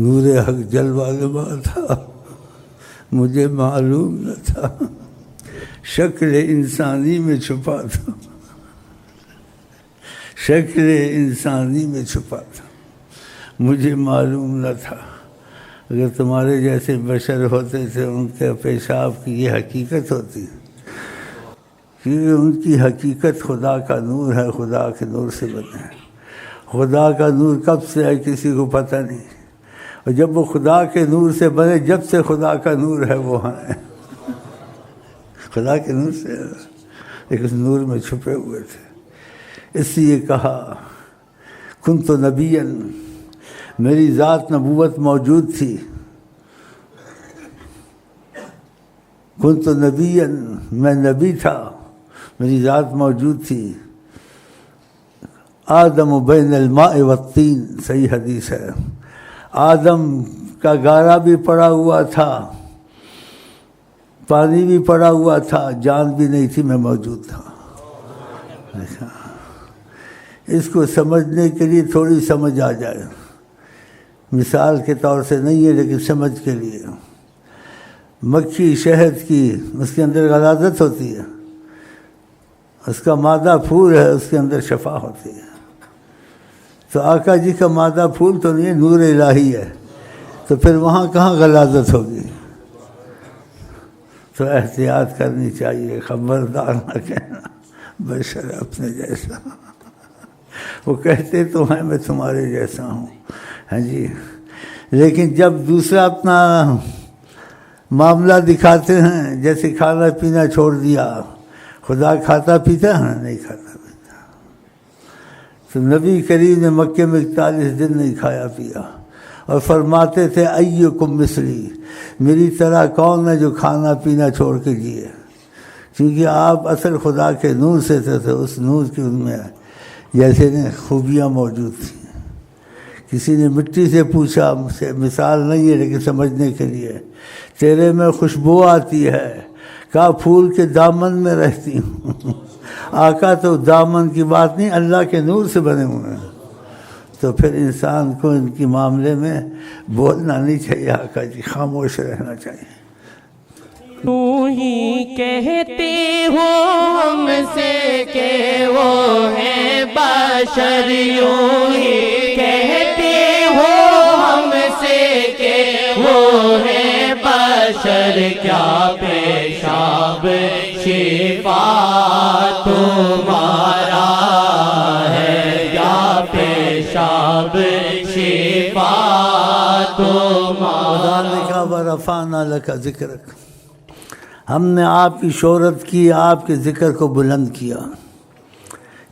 نور حق جلوہ نما تھا، مجھے معلوم نہ تھا، شکل انسانی میں چھپا تھا، شکل انسانی میں چھپا تھا، مجھے معلوم نہ تھا۔ اگر تمہارے جیسے بشر ہوتے تھے، ان کے پیشاب کی یہ حقیقت ہوتی، کیونکہ ان کی حقیقت خدا کا نور ہے، خدا کے نور سے بنے ہیں۔ خدا کا نور کب سے ہے کسی کو پتہ نہیں، اور جب وہ خدا کے نور سے بنے، جب سے خدا کا نور ہے وہ ہیں، خدا کے نور سے، ایک اس نور میں چھپے ہوئے تھے۔ اس لیے کہا کنت نبیا، میری ذات نبوت موجود تھی، کنت نبیا، میں نبی تھا، میری ذات موجود تھی۔ آدم بین الماء والطین، صحیح حدیث ہے، آدم کا گارا بھی پڑا ہوا تھا، پانی بھی پڑا ہوا تھا، جان بھی نہیں تھی، میں موجود تھا۔ اس کو سمجھنے کے لیے تھوڑی سمجھ آ جائے، مثال کے طور سے نہیں ہے لیکن سمجھ کے لیے۔ مکھی شہد کی، اس کے اندر غلاظت ہوتی ہے، اس کا مادہ پھول ہے، اس کے اندر شفا ہوتی ہے۔ تو آقا جی کا مادہ پھول تو نہیں ہے، نور الہی ہے، تو پھر وہاں کہاں غلاظت ہوگی؟ تو احتیاط کرنی چاہیے، خبردار نہ کہنا بشر اپنے جیسا، وہ کہتے تو ہیں میں تمہارے جیسا ہوں، ہاں جی، لیکن جب دوسرا اپنا معاملہ دکھاتے ہیں، جیسے کھانا پینا چھوڑ دیا، خدا کھاتا پیتا ہے؟ نہیں کھاتا پیتا۔ تو نبی کریم نے مکے میں 41 دن نہیں کھایا پیا، اور فرماتے تھے ایکم مثلی، میری طرح کون ہے جو کھانا پینا چھوڑ کے جیے؟ کیونکہ آپ اصل خدا کے نور سے تھے، اس نور کی ان میں جیسے خوبیاں موجود تھیں۔ کسی نے مٹی سے پوچھا، مثال نہیں ہے لیکن سمجھنے کے لیے، تیرے میں خوشبو آتی ہے، کہا پھول کے دامن میں رہتی ہوں۔ آقا تو دامن کی بات نہیں، اللہ کے نور سے بنے ہوئے ہیں، تو پھر انسان کو ان کے معاملے میں بولنا نہیں چاہیے، آقا جی خاموش رہنا چاہیے۔ تو ہی کہتے ہو ہم سے کہ وہ ہے بشر، یوں ہی کہتے ہو ہم سے کہ وہ ہے بشر، کیا پیشاب شفا تمہارا ہے، کیا پیشاب شفا تمہارا۔ خدا نے کہا وَرَفَعْنَا لَكَ ذِكْرَكَ، ہم نے آپ کی شہرت کی، آپ کے ذکر کو بلند کیا،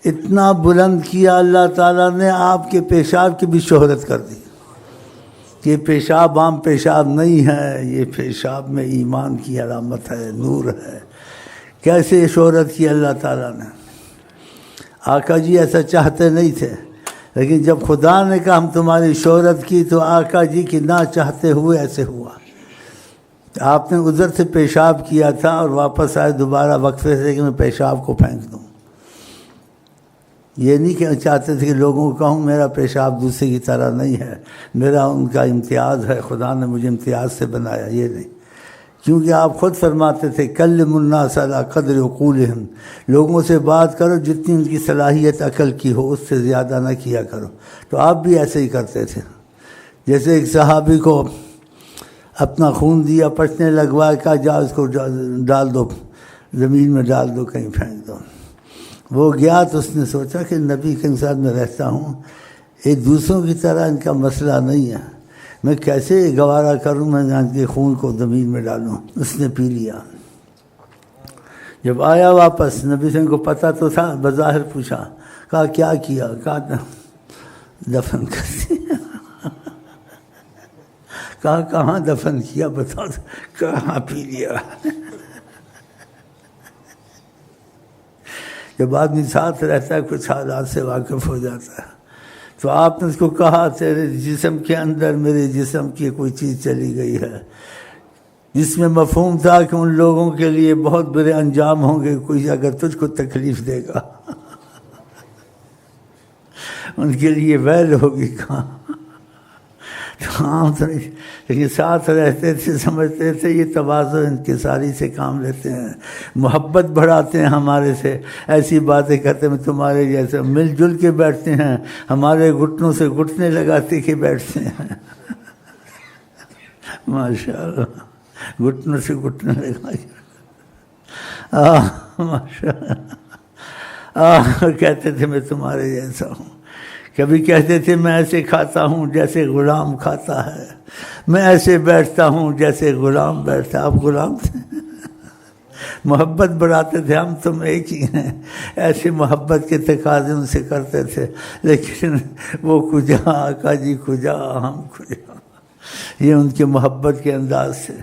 اتنا بلند کیا اللہ تعالیٰ نے آپ کے پیشاب کی بھی شہرت کر دی۔ یہ پیشاب عام پیشاب نہیں ہے، یہ پیشاب میں ایمان کی علامت ہے، نور ہے۔ کیسے شہرت کی اللہ تعالیٰ نے؟ آقا جی ایسا چاہتے نہیں تھے، لیکن جب خدا نے کہا ہم تمہاری شہرت کی، تو آقا جی کی نہ چاہتے ہوئے ایسے ہوا۔ آپ نے ادھر سے پیشاب کیا تھا اور واپس آئے دوبارہ وقفے سے کہ میں پیشاب کو پھینک دوں۔ یہ نہیں کہ چاہتے تھے کہ لوگوں کو کہوں میرا پیشاب دوسرے کی طرح نہیں ہے، میرا ان کا امتیاز ہے، خدا نے مجھے امتیاز سے بنایا، یہ نہیں۔ کیونکہ آپ خود فرماتے تھے کلموا الناس علی قدر عقولہم، لوگوں سے بات کرو جتنی ان کی صلاحیت عقل کی ہو، اس سے زیادہ نہ کیا کرو۔ تو آپ بھی ایسے ہی کرتے تھے۔ جیسے ایک صحابی کو اپنا خون دیا، پٹنے لگوایا، کہا جا اس کو ڈال دو، زمین میں ڈال دو، کہیں پھینک دو۔ وہ گیا تو اس نے سوچا کہ نبی کے ساتھ میں رہتا ہوں، ایک دوسروں کی طرح ان کا مسئلہ نہیں ہے، میں کیسے گوارا کروں، میں ان کے خون کو زمین میں ڈالوں۔ اس نے پی لیا۔ جب آیا واپس، نبی سے ان کو پتہ تو تھا، بظاہر پوچھا، کہا کیا کیا؟ کہا دفن کر دیا۔ کہا کہاں دفن کیا بتاؤ؟ کہاں پی لیا۔ جب آدمی ساتھ رہتا ہے کچھ حالات سے واقف ہو جاتا ہے۔ تو آپ نے اس کو کہا تیرے جسم کے اندر میرے جسم کی کوئی چیز چلی گئی ہے، جس میں مفہوم تھا کہ ان لوگوں کے لیے بہت برے انجام ہوں گے، کوئی اگر تجھ کو تکلیف دے گا ان کے لیے ویل ہوگی کہاں۔ تو عام طرح لیکن ساتھ رہتے تھے، سمجھتے تھے یہ تواضع انکساری سے کام لیتے ہیں، محبت بڑھاتے ہیں ہمارے سے، ایسی باتیں کرتے ہیں تمہارے جیسے، مل جل کے بیٹھتے ہیں، ہمارے گھٹنوں سے گھٹنے لگاتے کے بیٹھتے ہیں ماشاء اللہ، گھٹنوں سے گھٹنے لگا کے ماشاء اللہ کہتے تھے میں تمہارے جیسا ہوں، کبھی کہتے تھے میں ایسے کھاتا ہوں جیسے غلام کھاتا ہے، میں ایسے بیٹھتا ہوں جیسے غلام بیٹھتا۔ آپ غلام تھے، محبت بڑھاتے تھے، ہم تم ایک ہی ہیں، ایسے محبت کے تقاضے ان سے کرتے تھے، لیکن وہ کجا آقا جی کجا، ہم کجا، یہ ان کے محبت کے انداز سے۔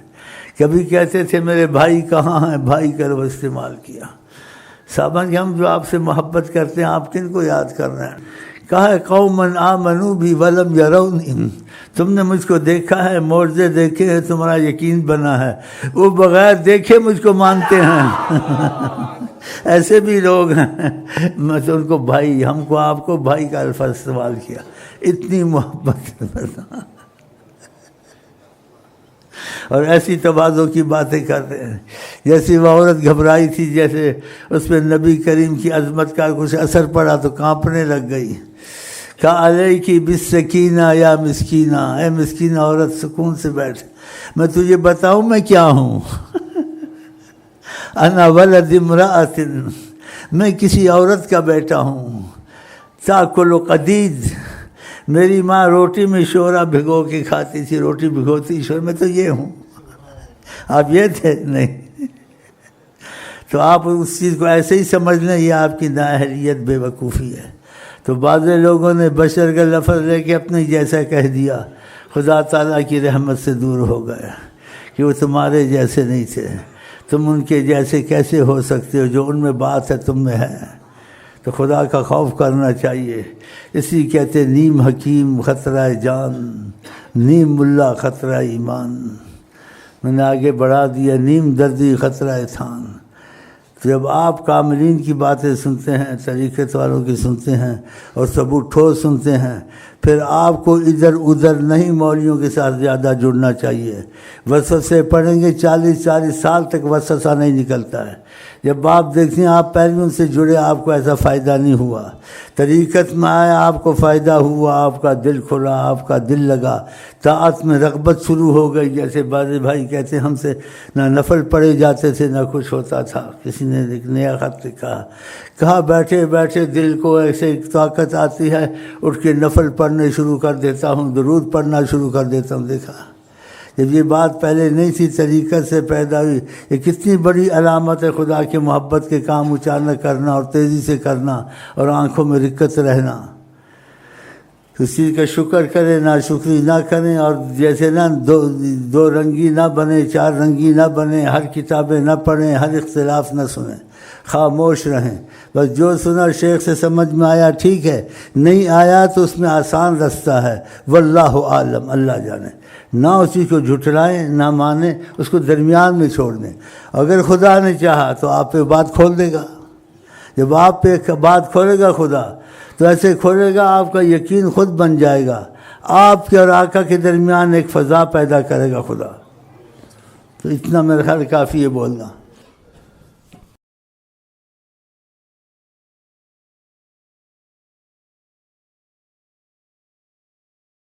کبھی کہتے تھے میرے بھائی کہاں ہیں، بھائی کا لفظ استعمال کیا۔ صحابہ کہ ہم جو آپ سے محبت کرتے ہیں آپ کن کو یاد کر رہے ہیں؟ کہا ہے قومن آمنوا بی ولم یرونی، تم نے مجھ کو دیکھا ہے، معجزے دیکھے ہیں، تمہارا یقین بنا ہے، وہ بغیر دیکھے مجھ کو مانتے ہیں ایسے بھی لوگ ہیں، میں تو ان کو بھائی، ہم کو آپ کو بھائی کا الفاظ استعمال کیا، اتنی محبت اور ایسی تواضع کی باتیں کرتے ہیں، جیسی وہ عورت گھبرائی تھی، جیسے اس پہ نبی کریم کی عظمت کا کچھ اثر پڑا تو کانپنے لگ گئی۔ کہا علیکی بالسکینہ یا مسکینہ، اے مسکینہ عورت سکون سے بیٹھ، میں تجھے بتاؤں میں کیا ہوں انا ولد امرأۃ، میں کسی عورت کا بیٹا ہوں، تاکل قدید، میری ماں روٹی میں شورا بھگو کے کھاتی تھی، روٹی بھگوتی شور، میں تو یہ ہوں، آپ یہ تھے نہیں، تو آپ اس چیز کو ایسے ہی سمجھ لیں، یہ آپ کی نااہلیت بے وقوفی ہے۔ تو بعض لوگوں نے بشر کا لفظ لے کے اپنے جیسا کہہ دیا، خدا تعالیٰ کی رحمت سے دور ہو گئے کہ وہ تمہارے جیسے نہیں تھے، تم ان کے جیسے کیسے ہو سکتے ہو، جو ان میں بات ہے تم میں ہے۔ تو خدا کا خوف کرنا چاہیے، اسی کہتے نیم حکیم خطرہ جان، نیم ملا خطرہ ایمان، میں نے آگے بڑھا دیا نیم دردی خطرہ تھان۔ تو جب آپ کاملین کی باتیں سنتے ہیں، طریقت والوں کی سنتے ہیں اور ثبوت ٹھوس سنتے ہیں، پھر آپ کو ادھر ادھر نہیں مولویوں کے ساتھ زیادہ جڑنا چاہیے۔ وسوسے پڑھیں گے 40 سال تک وسوسہ نہیں نکلتا ہے۔ جب آپ دیکھتے ہیں آپ پہلے ان سے جڑے، آپ کو ایسا فائدہ نہیں ہوا، طریقت میں آئے آپ کو فائدہ ہوا، آپ کا دل کھلا، آپ کا دل لگا، طاعت میں رغبت شروع ہو گئی۔ جیسے بعض بھائی کہتے ہیں ہم سے نہ نفل پڑھے جاتے تھے نہ کچھ ہوتا تھا، کسی نے ایک نیا خط لکھا، کہا بیٹھے بیٹھے دل کو ایسے طاقت آتی ہے، اٹھ کے نفل پڑھنے شروع کر دیتا ہوں، درود پڑھنا شروع کر دیتا ہوں۔ دیکھا جب یہ بات پہلے نہیں تھی، طریقت سے پیدا ہوئی، یہ کتنی بڑی علامت ہے خدا کی محبت کے کام اچانک کرنا اور تیزی سے کرنا اور آنکھوں میں رکت رہنا۔ کسی کا شکر کرے، ناشکری نہ کریں، اور جیسے نا دو رنگی نہ بنے، 4 رنگی نہ بنے، ہر کتابیں نہ پڑھیں، ہر اختلاف نہ سنیں، خاموش رہیں، بس جو سنا شیخ سے سمجھ میں آیا ٹھیک ہے، نہیں آیا تو اس میں آسان رستہ ہے، واللہ عالم، اللہ جانے، نہ اسی کو جھٹلائیں نہ مانیں، اس کو درمیان میں چھوڑ دیں۔ اگر خدا نے چاہا تو آپ پہ بات کھول دے گا، جب آپ پہ بات کھولے گا خدا تو ایسے کھولے گا آپ کا یقین خود بن جائے گا، آپ کے اور آقا کے درمیان ایک فضا پیدا کرے گا خدا۔ تو اتنا میرے خیال کافی ہے بولنا۔